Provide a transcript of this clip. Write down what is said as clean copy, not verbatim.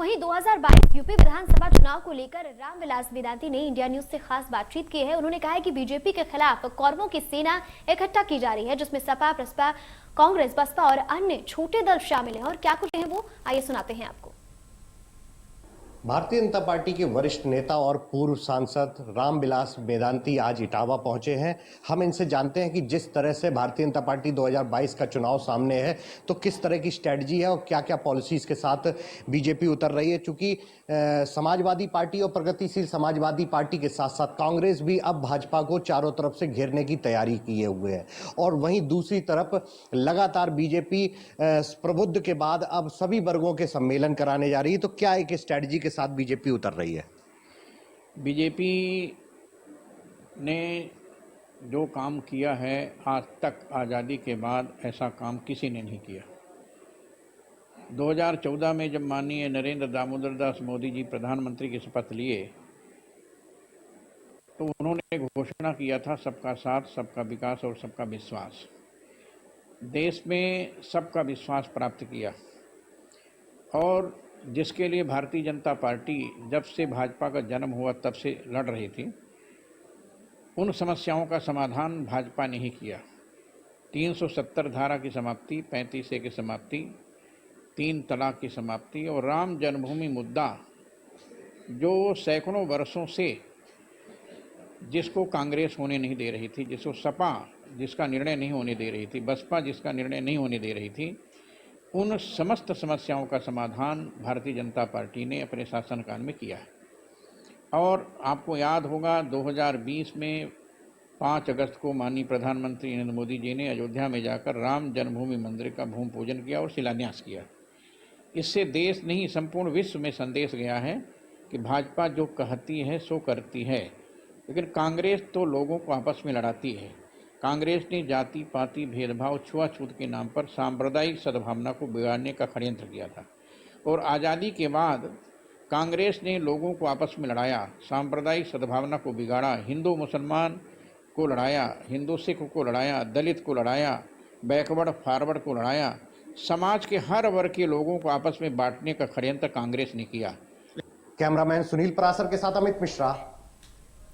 वहीं 2022 यूपी विधानसभा चुनाव को लेकर रामविलास वेदांती ने इंडिया न्यूज से खास बातचीत की है। उन्होंने कहा है कि बीजेपी के खिलाफ कौरवों की सेना इकट्ठा की जा रही है, जिसमें सपा, बसपा, कांग्रेस, बसपा और अन्य छोटे दल शामिल हैं। और क्या कुछ है वो, आइए सुनाते हैं आपको। भारतीय जनता पार्टी के वरिष्ठ नेता और पूर्व सांसद रामविलास वेदांती आज इटावा पहुंचे हैं। हम इनसे जानते हैं कि जिस तरह से भारतीय जनता पार्टी 2022 का चुनाव सामने है, तो किस तरह की स्ट्रेटजी है और क्या क्या पॉलिसीज के साथ बीजेपी उतर रही है। चूंकि समाजवादी पार्टी और प्रगतिशील समाजवादी पार्टी के साथ साथ कांग्रेस भी अब भाजपा को चारों तरफ से घेरने की तैयारी किए हुए है, और वहीं दूसरी तरफ लगातार बीजेपी प्रबुद्ध के बाद अब सभी वर्गों के सम्मेलन कराने जा रही है। तो क्या एक स्ट्रेटजी के साथ बीजेपी उतर रही है? बीजेपी ने जो काम किया है आज तक, आज़ादी के बाद ऐसा काम किसी ने नहीं किया। 2014 में जब माननीय नरेंद्र दामोदर दास मोदी जी प्रधानमंत्री की शपथ लिए, तो उन्होंने घोषणा किया था सबका साथ, सबका विकास और सबका विश्वास। देश में सबका विश्वास प्राप्त किया, और जिसके लिए भारतीय जनता पार्टी जब से भाजपा का जन्म हुआ तब से लड़ रही थी, उन समस्याओं का समाधान भाजपा ने ही किया। 370 धारा की समाप्ति, 35A की समाप्ति, 3 तलाक की समाप्ति और राम जन्मभूमि मुद्दा, जो सैकड़ों वर्षों से जिसको कांग्रेस होने नहीं दे रही थी, जिसको सपा जिसका निर्णय नहीं होने दे रही थी, बसपा जिसका निर्णय नहीं होने दे रही थी, उन समस्त समस्याओं का समाधान भारतीय जनता पार्टी ने अपने शासनकाल में किया है। और आपको याद होगा 2020 में 5 अगस्त को माननीय प्रधानमंत्री नरेंद्र मोदी जी ने अयोध्या में जाकर राम जन्मभूमि मंदिर का भूमि पूजन किया और शिलान्यास किया। इससे देश नहीं, संपूर्ण विश्व में संदेश गया है कि भाजपा जो कहती है सो करती है, लेकिन कांग्रेस तो लोगों को आपस में लड़ाती है। कांग्रेस ने जाति पाति भेदभाव, छुआछूत के नाम पर सांप्रदायिक सद्भावना को बिगाड़ने का षड्यंत्र किया था, और आज़ादी के बाद कांग्रेस ने लोगों को आपस में लड़ाया, सांप्रदायिक सद्भावना को बिगाड़ा, हिंदू मुसलमान को लड़ाया, हिंदू सिख को लड़ाया, दलित को लड़ाया, बैकवर्ड फॉरवर्ड को लड़ाया, समाज के हर वर्ग के लोगों को आपस में बांटने का षड्यंत्र कांग्रेस ने किया। कैमरामैन सुनील परासर के साथ अमित मिश्रा,